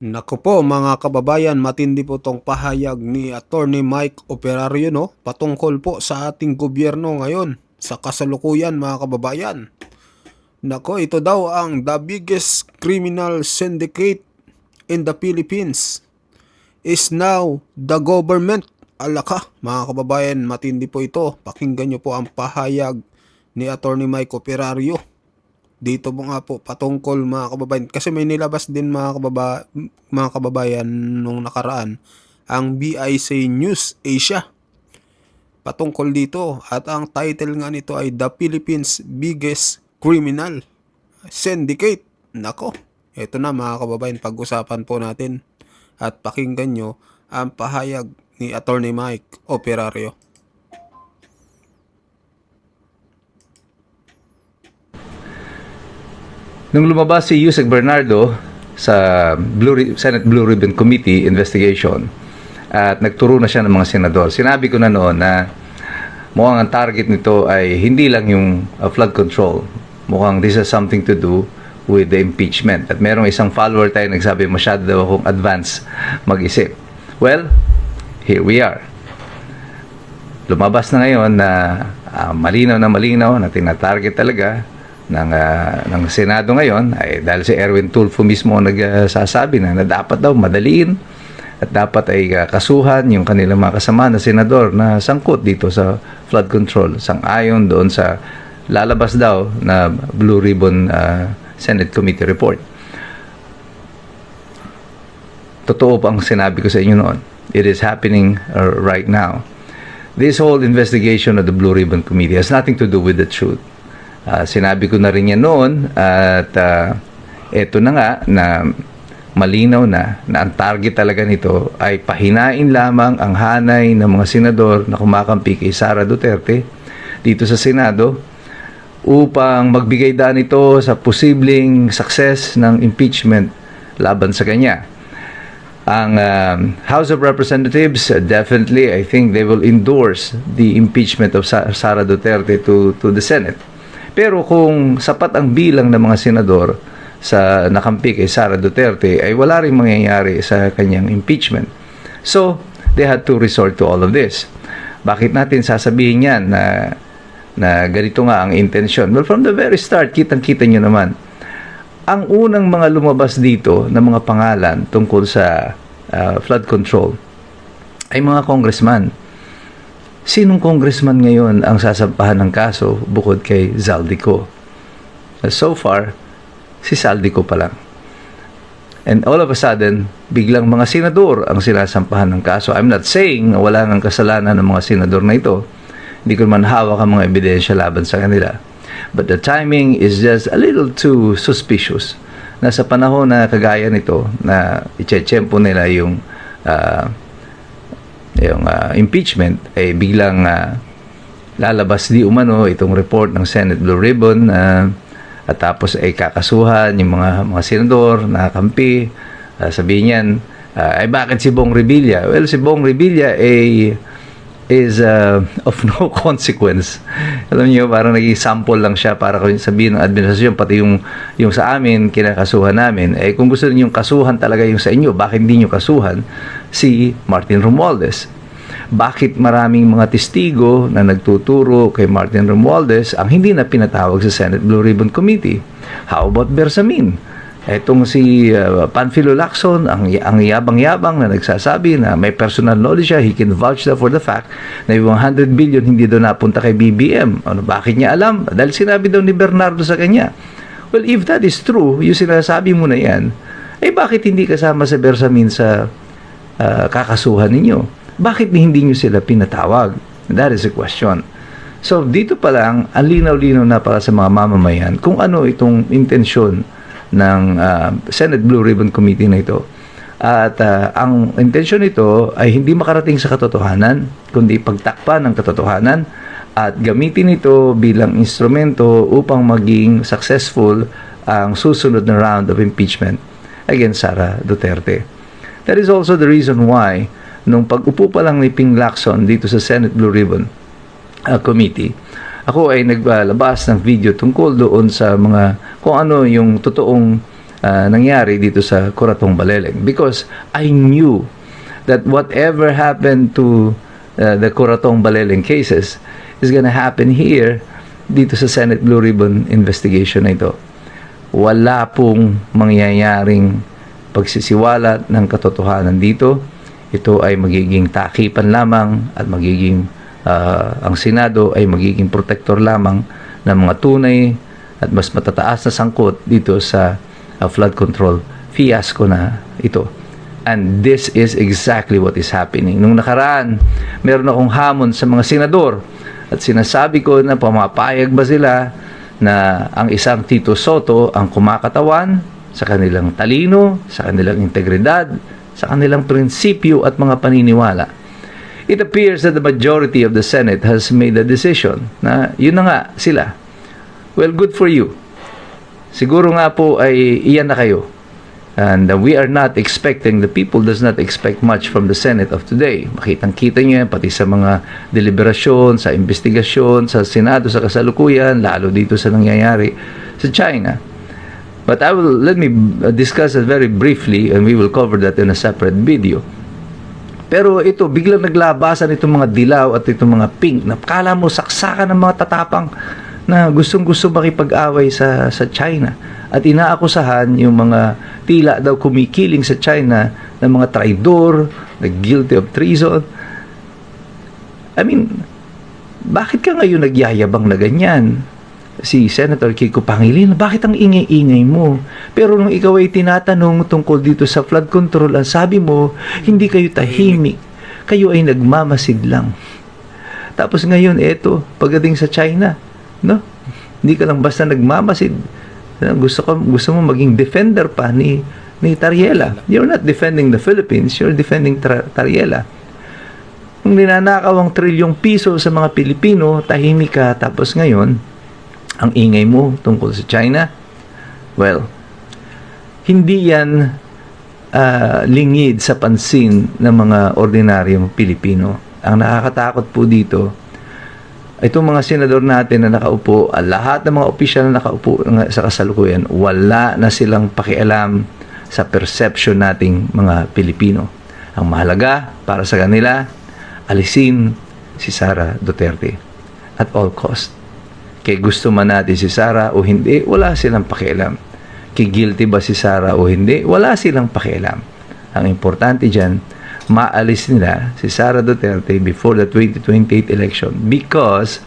Naku po mga kababayan, matindi po tong pahayag ni Attorney Mike Operario patungkol po sa ating gobyerno ngayon sa kasalukuyan mga kababayan. Nako, ito daw ang the biggest criminal syndicate in the Philippines is now the government. Alaka mga kababayan, matindi po ito. Pakinggan nyo po ang pahayag ni Attorney Mike Operario. Dito po nga po patungkol mga kababayan, kasi may nilabas din mga kababayan nung nakaraan ang BIC News Asia patungkol dito, at ang title nga nito ay The Philippines Biggest Criminal Syndicate. Nako, eto na mga kababayan, pag-usapan po natin at pakinggan nyo ang pahayag ni Attorney Mike Operario. Nung lumabas si Yusek Bernardo sa Senate Blue Ribbon Committee investigation at nagturo na siya ng mga senador, sinabi ko na noon na mukhang ang target nito ay hindi lang yung flood control. Mukhang this has something to do with the impeachment. At merong isang follower tayo nagsabi masyado daw akong advance mag-isip. Well, here we are. Lumabas na ngayon na malinaw na tinatarget talaga ng Senado ngayon ay dahil si Erwin Tulfo mismo nagsasabi na dapat daw madaliin at dapat ay kasuhan yung kanilang mga kasama na senador na sangkot dito sa flood control, sang-ayon doon sa lalabas daw na Blue Ribbon Senate Committee report. Totoo pa ang sinabi ko sa inyo noon. It is happening right now. This whole investigation of the Blue Ribbon Committee has nothing to do with the truth. Sinabi ko na rin yan noon at eto na nga na malinaw na ang target talaga nito ay pahinain lamang ang hanay ng mga senador na kumakampi kay Sara Duterte dito sa Senado upang magbigay daan ito sa posibleng success ng impeachment laban sa kanya. Ang House of Representatives, definitely, I think they will endorse the impeachment of Sara Duterte to the Senate. Pero kung sapat ang bilang ng mga senador sa nakampi kay Sara Duterte, ay wala ring mangyayari sa kanyang impeachment. So, they had to resort to all of this. Bakit natin sasabihin yan na ganito nga ang intensyon? Well, from the very start, kitang-kita nyo naman, ang unang mga lumabas dito na mga pangalan tungkol sa flood control ay mga congressman. Sinong congressman ngayon ang sasampahan ng kaso bukod kay Zaldico? So far, si Zaldico pa lang. And all of a sudden, biglang mga senador ang sinasampahan ng kaso. I'm not saying na wala ng kasalanan ng mga senador na ito. Hindi ko naman hawak ang mga ebidensya laban sa kanila. But the timing is just a little too suspicious. Na sa panahon na kagaya nito, na itsetsempo nila yung impeachment, ay biglang lalabas di umano itong report ng Senate Blue Ribbon at tapos ay kakasuhan yung mga senador na kampi. Sabihin niyan, ay bakit si Bong Revilla? Well, si Bong Revilla is of no consequence. Alam niyo, parang naging sample lang siya para sabihin ng administrasyon, pati yung sa amin, kinakasuhan namin. Eh kung gusto niyo kasuhan talaga yung sa inyo, bakit hindi niyo kasuhan si Martin Romualdez? Bakit maraming mga testigo na nagtuturo kay Martin Romualdez ang hindi na pinatawag sa Senate Blue Ribbon Committee? How about Bersamin? Etong si Panfilo Lacson, ang yabang-yabang na nagsasabi na may personal knowledge siya, he can vouch for the fact na yung 100 billion hindi daw napunta kay BBM. Ano, bakit niya alam? Dahil sinabi daw ni Bernardo sa kanya. Well, if that is true, yung sinasabi mo na yan, eh bakit hindi kasama sa Bersamin sa kakasuhan ninyo? Bakit hindi nyo sila pinatawag? That is a question. So, dito pa lang, ang linaw-linaw na para sa mga mamamayan kung ano itong intensyon ng Senate Blue Ribbon Committee na ito. At ang intensyon nito ay hindi makarating sa katotohanan, kundi pagtakpan ng katotohanan at gamitin ito bilang instrumento upang maging successful ang susunod na round of impeachment against Sara Duterte. That is also the reason why nung pag-upo pa lang ni Ping Lacson dito sa Senate Blue Ribbon Committee, ako ay naglalabas ng video tungkol doon sa mga kung ano yung totoong nangyari dito sa Coratong Baleleng. Because I knew that whatever happened to the Coratong Baleleng cases is gonna happen here dito sa Senate Blue Ribbon investigation na ito. Wala pong mangyayaring pagsisiwalat ng katotohanan dito. Ito ay magiging takipan lamang at magiging ang Senado ay magiging protector lamang ng mga tunay at mas matataas na sangkot dito sa flood control fiasco na ito. And this is exactly what is happening. Nung nakaraan, meron akong hamon sa mga senador at sinasabi ko na pumapayag ba sila na ang isang Tito Soto ang kumakatawan sa kanilang talino, sa kanilang integridad, sa kanilang prinsipyo at mga paniniwala. It appears that the majority of the Senate has made a decision na yun na nga sila. Well, good for you. Siguro nga po ay iyan na kayo. And we are not expecting, the people does not expect much from the Senate of today. Makitang-kita nyo yan, pati sa mga deliberasyon, sa investigasyon, sa Senado, sa kasalukuyan, lalo dito sa nangyayari sa China. But let me discuss it very briefly and we will cover that in a separate video. Pero ito, biglang naglabasan itong mga dilaw at itong mga pink na kala mo saksakan ng mga tatapang na gustong-gusto makipag-away sa China. At inaakusahan yung mga tila daw kumikiling sa China ng mga traidor, na guilty of treason. I mean, bakit ka ngayon nagyayabang na ganyan? Si Senator Kiko Pangilinan, bakit ang ingay-ingay mo? Pero nung ikaw ay tinatanong tungkol dito sa flood control, ang sabi mo, hindi kayo tahimik. Kayo ay nagmamasid lang. Tapos ngayon, eto, pagdating sa China, no? Hindi ka lang basta nagmamasid. Gusto mo maging defender pa ni Tariela. You're not defending the Philippines, you're defending Tariela. Kung ninanakaw ang trilyong piso sa mga Pilipino, tahimik ka, tapos ngayon, ang ingay mo tungkol sa China, well, hindi yan lingid sa pansin ng mga ordinaryong Pilipino. Ang nakakatakot po dito, itong mga senador natin na nakaupo, lahat ng mga opisyal na nakaupo sa kasalukuyan, wala na silang pakialam sa perception nating mga Pilipino. Ang mahalaga para sa kanila, alisin si Sara Duterte at all cost. Kaya gusto man natin si Sara o hindi, wala silang pakialam. Kaya guilty ba si Sara o hindi, wala silang pakialam. Ang importante dyan, maalis nila si Sara Duterte before the 2028 election because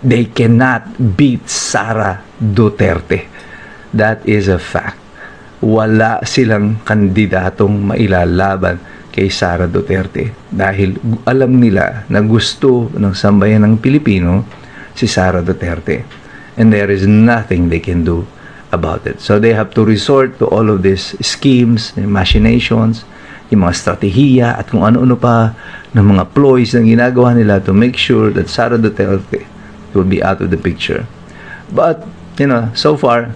they cannot beat Sara Duterte. That is a fact. Wala silang kandidatong mailalaban kay Sara Duterte dahil alam nila na gusto ng sambayan ng Pilipino si Sara Duterte. And there is nothing they can do about it. So they have to resort to all of these schemes, machinations, yung mga strategiya at kung ano-ano pa ng mga ploys na ginagawa nila to make sure that Sara Duterte will be out of the picture. But, so far,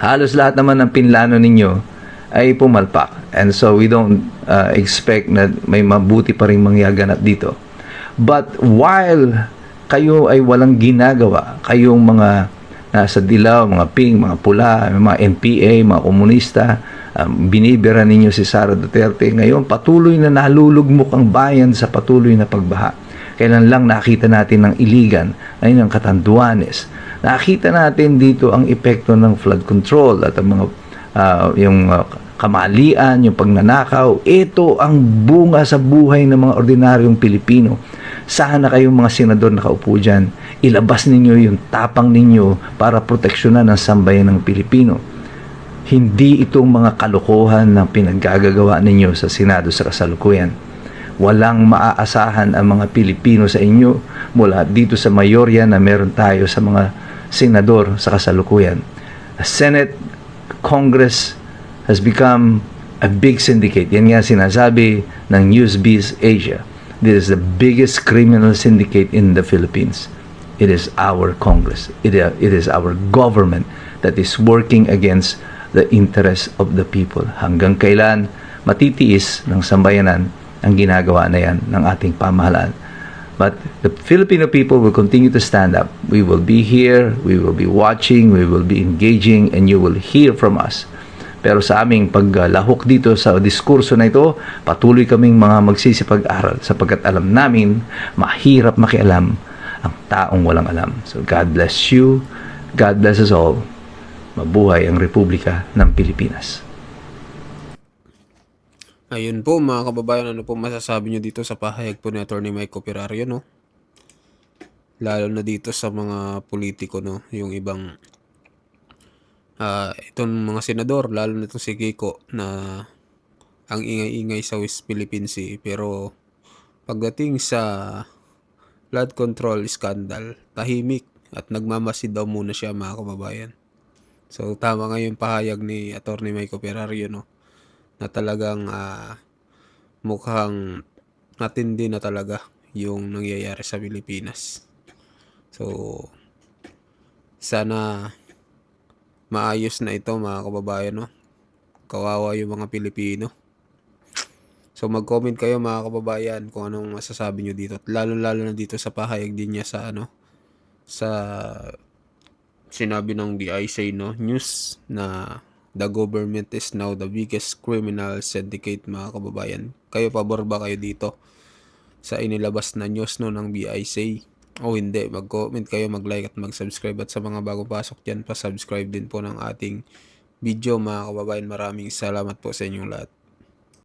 halos lahat naman ng pinlano ninyo ay pumalpak. And so we don't expect na may mabuti pa rin mangyaganap dito. But while kayo ay walang ginagawa, kayong mga nasa dilaw, mga pink, mga pula, mga NPA, mga komunista, binibira ninyo si Sara Duterte. Ngayon, patuloy na nalulugmok ang bayan sa patuloy na pagbaha. Kailan lang nakita natin ng Iligan, ngayon ang Catanduanes. Nakita natin dito ang epekto ng flood control at ang mga kamalian, yung pagnanakaw. Ito ang bunga sa buhay ng mga ordinaryong Pilipino. Sana kayong mga senador nakaupo dyan, ilabas ninyo yung tapang ninyo para proteksyonan ang sambayan ng Pilipino. Hindi itong mga kalokohan na pinaggagawa ninyo sa Senado sa kasalukuyan. Walang maaasahan ang mga Pilipino sa inyo mula dito sa mayorya na meron tayo sa mga senador sa kasalukuyan. The Senate, Congress has become a big syndicate. Yan nga sinasabi ng Newsbiz Asia. This is the biggest criminal syndicate in the Philippines. It is our Congress. It is our government that is working against the interests of the people. Hanggang kailan matitiis ng sambayanan ang ginagawa na yan ng ating pamahalaan. But the Filipino people will continue to stand up. We will be here, we will be watching, we will be engaging, and you will hear from us. Pero sa aming paglahok dito sa diskurso na ito, patuloy kaming mga magsisipag-aral sapagkat alam namin mahirap makialam ang taong walang alam. So God bless you. God bless us all. Mabuhay ang Republika ng Pilipinas. Ayun po mga kababayan, ano po masasabi nyo dito sa pahayag po ni Atty. Mike Operario, no? Lalo na dito sa mga politiko, no? Yung ibang itong mga senador, lalo na itong si Kiko na ang ingay-ingay sa West Philippine Sea. Pero pagdating sa flood control scandal, tahimik at nagmamasid daw muna siya mga kababayan. So tama nga yung pahayag ni Atty. Mike Operario, no? Na talagang mukhang matindi na talaga yung nangyayari sa Pilipinas. So sana maayos na ito mga kababayan, no? Kawawa yung mga Pilipino. So mag-comment kayo mga kababayan kung anong masasabi nyo dito. At lalo-lalo na dito sa pahayag din niya sa sa sinabi ng DIC, no, news na the government is now the biggest criminal syndicate mga kababayan. Kayo, pabor ba kayo dito sa inilabas na news, no, ng BIC? O hindi, mag-comment kayo, mag-like at mag-subscribe. At sa mga bagong pasok dyan, pa-subscribe din po ng ating video mga kababayan. Maraming salamat po sa inyong lahat.